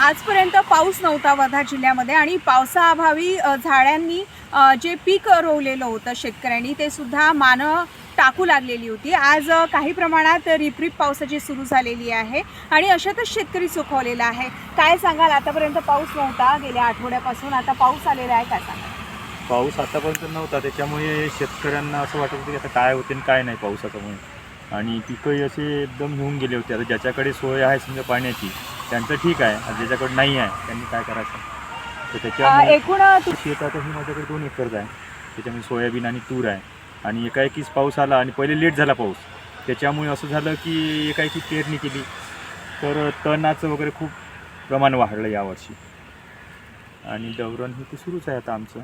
आजपर्यंत पाऊस नव्हता वर्धा जिल्ह्यामध्ये आणि पावसाअभावी झाडांनी जे पीक रोवलेलं होतं शेतकऱ्यांनी ते सुद्धा मानं टाकू लागलेली होती। आज काही प्रमाणात रिपरिप पावसाची सुरू झालेली आहे आणि अशातच शेतकरी सुखावलेला आहे। काय सांगाल, आतापर्यंत पाऊस नव्हता गेल्या आठवड्यापासून, आता पाऊस आलेला आहे, काय सांगाल? पाऊस आतापर्यंत नव्हता, त्याच्यामुळे शेतकऱ्यांना असं वाटत होतं की आता काय होते आणि काय नाही पावसाच्यामुळे, आणि पिकंही असे एकदम होऊन गेले होते। आता ज्याच्याकडे सोय आहे समजा पाण्याची त्यांचं ठीक आहे, आणि ज्याच्याकडे नाही आहे त्यांनी काय करायचं? तर त्याच्यामुळे एकूण शेतातही माझ्याकडे 2 एकर आहे, त्याच्यामध्ये सोयाबीन आणि तूर आहे, आणि एकाएकीच पाऊस आला आणि पहिले लेट झाला पाऊस, त्याच्यामुळे असं झालं की एकाएकी पेरणी केली तर तणाचं वगैरे खूप प्रमाण वाढलं यावर्षी, आणि डवरण हे ते सुरूच आहे आता आमचं।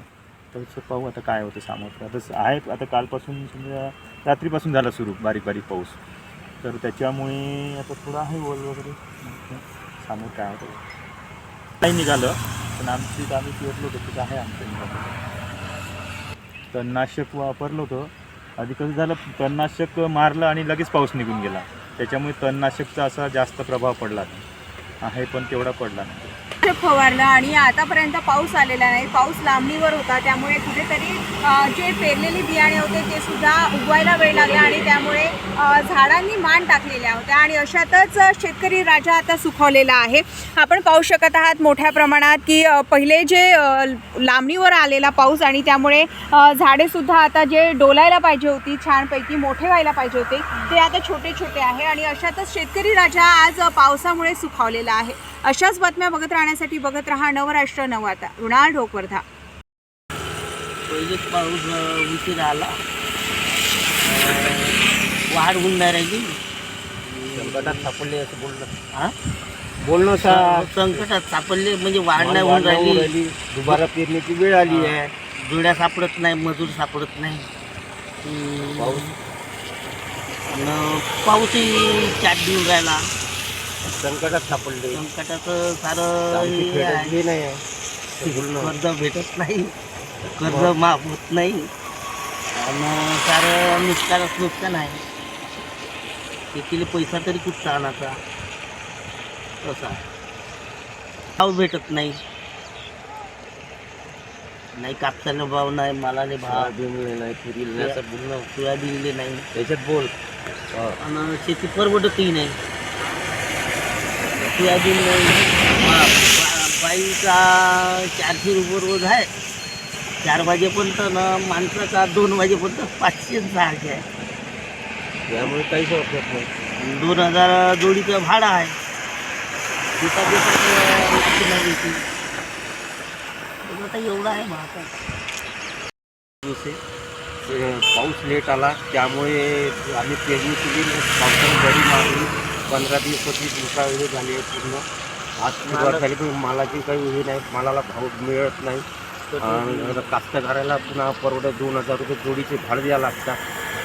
तर पाहू आता काय होतं सामोरं। आता आहे, आता कालपासून समजा रात्रीपासून झाला सुरू बारीक बारीक पाऊस, तर त्याच्यामुळे आता थोडं आहे ओल वगैरे, सामोर काय होतं नाही निघालं, पण आमची आम्ही पेरलो होतो तिथं आहे आमचं निघालं। तणनाशक वापरलं होतं, आधी कसं झालं तणनाशक मारलं आणि लगेच पाऊस निघून गेला, त्याच्यामुळे तणनाशकचा असा जास्त प्रभाव पडला आहे, पण तेवढा पडला नाही। फवारलं आणि आतापर्यंत पाऊस आलेला नाही, पाऊस लांबणीवर होता, त्यामुळे कुठेतरी जे पेरलेले बियाणे होते ते सुद्धा उगवायला वेळ लागला आणि त्यामुळे झाडांनी मान टाकलेल्या होत्या आणि अशातच शेतकरी राजा आता सुखावलेला आहे। आपण पाहू शकत आहात मोठ्या प्रमाणात की पहिले जे लांबणीवर आलेला पाऊस आणि त्यामुळे झाडे सुद्धा आता जे डोलायला पाहिजे होती, छानपैकी मोठे व्हायला पाहिजे होते, ते आता छोटे छोटे आहे आणि अशातच शेतकरी राजा आज पावसामुळे सुखावलेला आहे। अशाच बातम्या बघत राहण्यासाठी बघत रहा नवराष्ट्र नवाता। ऋणाल ढोक, वर्धा। पहिलेच पाऊस उशीर आला, वाढ होऊन नाही राहिली, संकटात सापडले असं बोलणं, हा बोलणं संकटात सापडले म्हणजे वाढ नाही होऊन राहिली, दुबारा पेरण्याची वेळ आली आहे, जोड्या सापडत नाही, मजूर सापडत नाही, पाऊसही चाट देऊन राहिला, संकटात सापडले, संकटाचं सारं हे आहे. नाही आहे, कर्ज भेटत नाही, कर्ज माफ होत नाही, आणि सारं नुकसान आहे। शेतीला पैसा तरी खूप आणायचा, असा भाव भेटत नाही, नाही कापसाला भाव नाही, मालाले भाव नाही, तुरीला सोयाबीनले नाही, त्याच्यात बोल आणि शेती परवडतही नाही, सोयाबीन बाईचा 400 रुपये रोज आहे, 4 वाजेपर्यंत ना माणसाचा 2 वाजेपर्यंत 500 आहे, त्यामुळे काहीच वाटत नाही। 2000 जोडीचं भाडं आहे, आता एवढं आहे महाग। पाऊस लेट आला त्यामुळे आम्ही पेरणी केली, पावसाने गडी मारली, 15 दिवस 25 दिवसावेळी झाली आहे पूर्ण। आज सुरुवात झाली पण मालाची काही हे नाही, मालाला भाव मिळत नाही, कास्तकाराला पुन्हा परवडत 2000 रुपये जोडीचे भाडं द्यावं लागतात,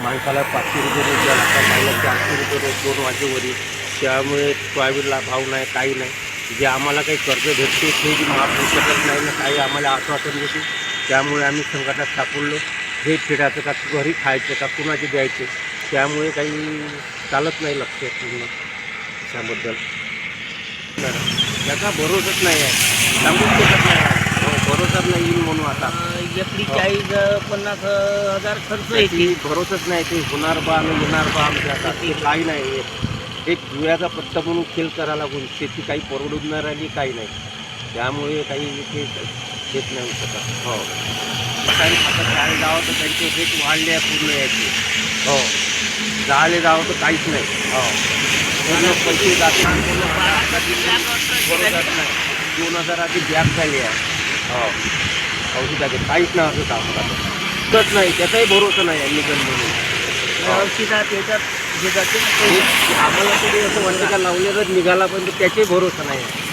माणसाला 500 रुपये रोज द्यावं लागतात, मायला 400 रुपये रोज 2 वाजेवरी, त्यामुळे सोयाबीनला भाव नाही, काही नाही। जे आम्हाला काही कर्ज भेटते ते बी माफ होऊ शकत नाही ना, काही आम्हाला आश्वासन देते, त्यामुळे आम्ही संकटात सापडलो। हे फेडायचं का घरी खायचं का कुणाचे द्यायचे, त्यामुळे काही चालत नाही लक्ष पूर्ण त्याबद्दल, त्याचा भरोसाच नाही आहे, सांगूच शकत नाही, भरोसाच नाही येईल म्हणून आता एकरी 40-50 हजार खर्च येते, भरोसाच नाही, ते होणार बा आणि येणार बा आमच्या आता ते काही नाही, एक जुळ्याचा पत्ता म्हणून खेळ करायला लागून शेती काही परवडून नाही राहिली, काही नाही, त्यामुळे काही ते देत नाही शकत। हो, काही आता जाळे जावं तर त्यांचे रेट वाढले आहे पूर्ण याचे, हो, जाळे जावं तर काहीच नाही, हो, पूर्ण पैसे जात नाही, नाही, 2000 आधी बॅग झाली आहे, हो, औषधाचे काहीच नाही, असं दाखवत नाही, त्याचाही भरोसा नाही आहे निघण म्हणून औषधात याच्यात जे जाते आम्हाला तरी असं वाटतं का लावलेलंच निघाला, पण त्याचाही भरोसा नाही आहे।